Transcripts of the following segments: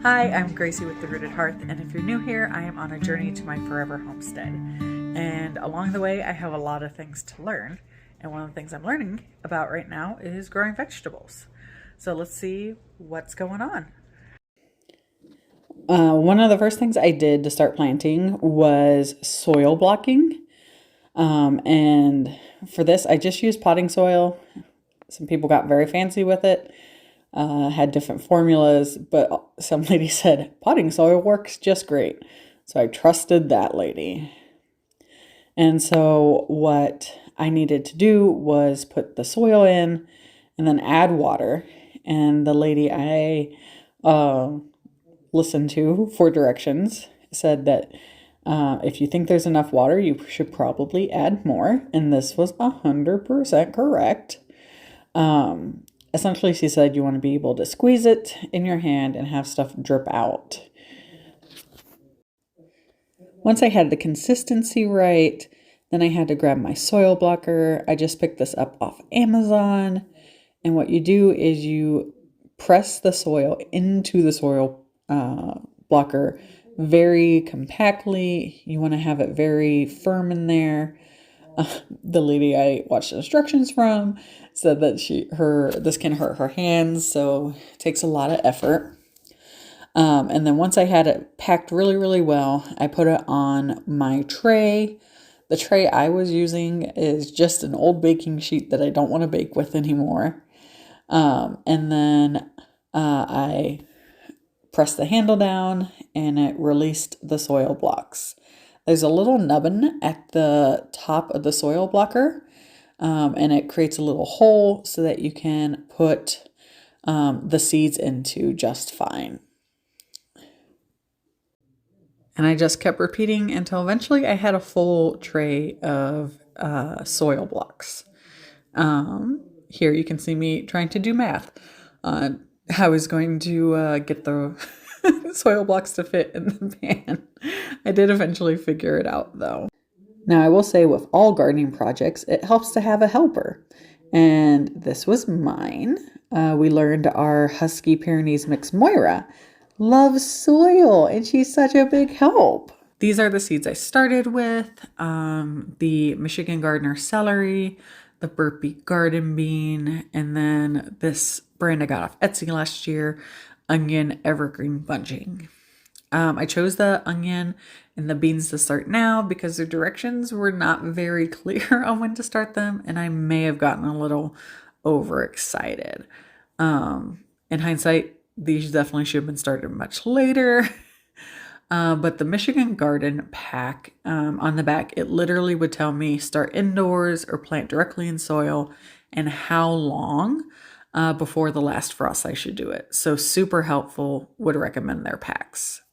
Hi, I'm Gracie with The Rooted Hearth, and if you're new here, I am on a journey to my forever homestead. And along the way, I have a lot of things to learn. And one of the things I'm learning about right now is growing vegetables. So let's see what's going on. One of the first things I did to start planting was soil blocking. And for this, I just used potting soil. Some people got very fancy with it, had different formulas, but some lady said potting soil works just great. So I trusted that lady. And so what I needed to do was put the soil in and then add water. And the lady I listened to for directions said that if you think there's enough water, you should probably add more. And this was 100% correct. Essentially, she said you want to be able to squeeze it in your hand and have stuff drip out. Once I had the consistency right, then I had to grab my soil blocker. I just picked this up off Amazon. And what you do is you press the soil into the soil blocker very compactly. You want to have it very firm in there. The lady I watched instructions from said that this can hurt her hands, so it takes a lot of effort. And then once I had it packed really, really well, I put it on my tray. The tray I was using is just an old baking sheet that I don't want to bake with anymore. And then I pressed the handle down and it released the soil blocks. There's a little nubbin at the top of the soil blocker, and it creates a little hole so that you can put the seeds into just fine. And I just kept repeating until eventually I had a full tray of soil blocks. Here you can see me trying to do math. I was going to get the soil blocks to fit in the pan. I did eventually figure it out though. Now I will say with all gardening projects, it helps to have a helper. And this was mine. We learned our Husky Pyrenees mix Moira loves soil and she's such a big help. These are the seeds I started with. The Michigan Gardener celery, the Burpee garden bean, and then this brand I got off Etsy last year, onion evergreen bunching. I chose the onion and the beans to start now because their directions were not very clear on when to start them, and I may have gotten a little overexcited. In hindsight, these definitely should have been started much later. But the Michigan Garden pack on the back, it literally would tell me start indoors or plant directly in soil and how long before the last frost I should do it. So super helpful, would recommend their packs.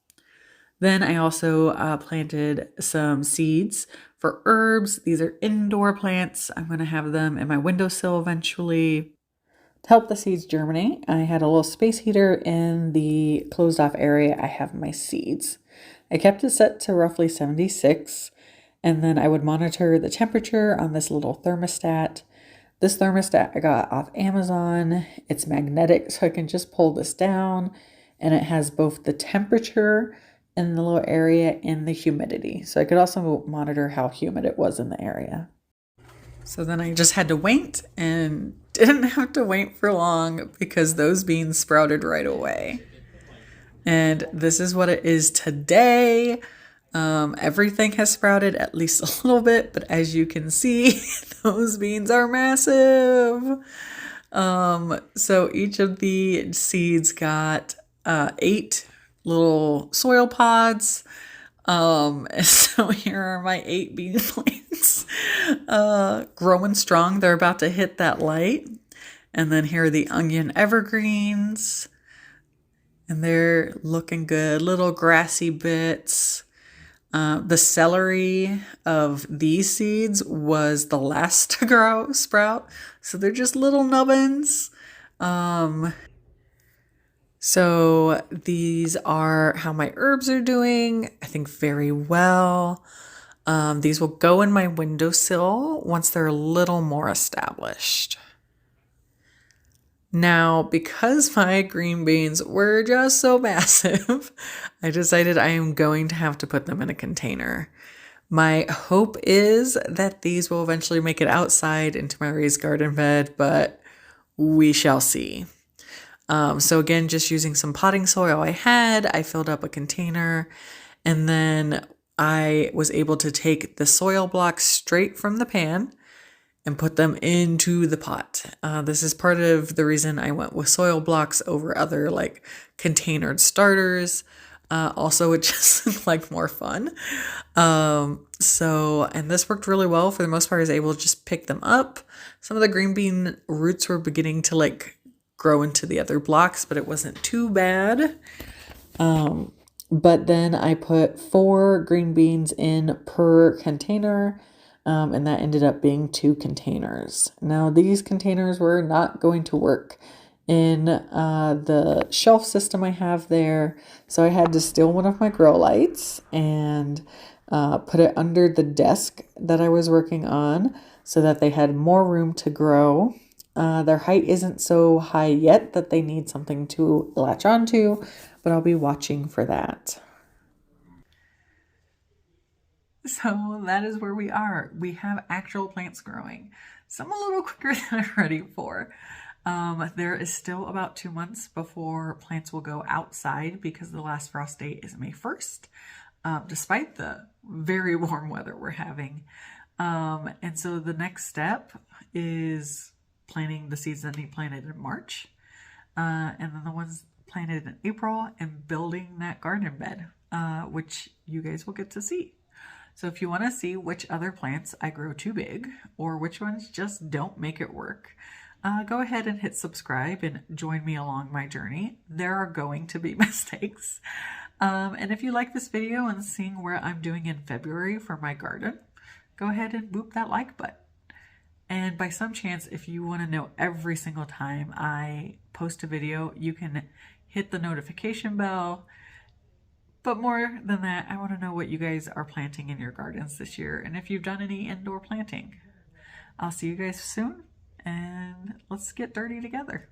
Then I also planted some seeds for herbs. These are indoor plants. I'm going to have them in my windowsill eventually. To help the seeds germinate, I had a little space heater in the closed off area I have my seeds. I kept it set to roughly 76, and then I would monitor the temperature on this little thermostat. This thermostat I got off Amazon. It's magnetic, so I can just pull this down, and it has both the temperature in the little area and the humidity. So I could also monitor how humid it was in the area. So then I just had to wait and didn't have to wait for long because those beans sprouted right away. And this is what it is today. Everything has sprouted at least a little bit, but as you can see, those beans are massive. So each of the seeds got 8 little soil pods. So here are my 8 bean plants, growing strong. They're about to hit that light. And then here are the onion evergreens, and they're looking good. Little grassy bits. The celery of these seeds was the last to sprout. So they're just little nubbins. So these are how my herbs are doing. I think very well. These will go in my windowsill once they're a little more established. Now, because my green beans were just so massive, I decided I am going to have to put them in a container. My hope is that these will eventually make it outside into my raised garden bed, but we shall see. So again, just using some potting soil I had, I filled up a container, and then I was able to take the soil blocks straight from the pan and put them into the pot. This is part of the reason I went with soil blocks over other like containered starters. Also, it just looked like more fun. And this worked really well. For the most part, I was able to just pick them up. Some of the green bean roots were beginning to like grow into the other blocks, but it wasn't too bad. But then I put 4 green beans in per container. And that ended up being 2 containers. Now, these containers were not going to work in the shelf system I have there. So I had to steal one of my grow lights and put it under the desk that I was working on so that they had more room to grow. Their height isn't so high yet that they need something to latch onto, but I'll be watching for that. So that is where we are. We have actual plants growing. Some a little quicker than I'm ready for. There is still about 2 months before plants will go outside because the last frost date is May 1st, despite the very warm weather we're having. And so the next step is planting the seeds that need planted in March, and then the ones planted in April, and building that garden bed, which you guys will get to see. So if you want to see which other plants I grow too big or which ones just don't make it work, go ahead and hit subscribe and join me along my journey. There are going to be mistakes. And if you like this video and seeing where I'm doing in February for my garden, go ahead and boop that like button. And by some chance, if you want to know every single time I post a video, you can hit the notification bell. But more than that, I want to know what you guys are planting in your gardens this year and if you've done any indoor planting. I'll see you guys soon, and let's get dirty together.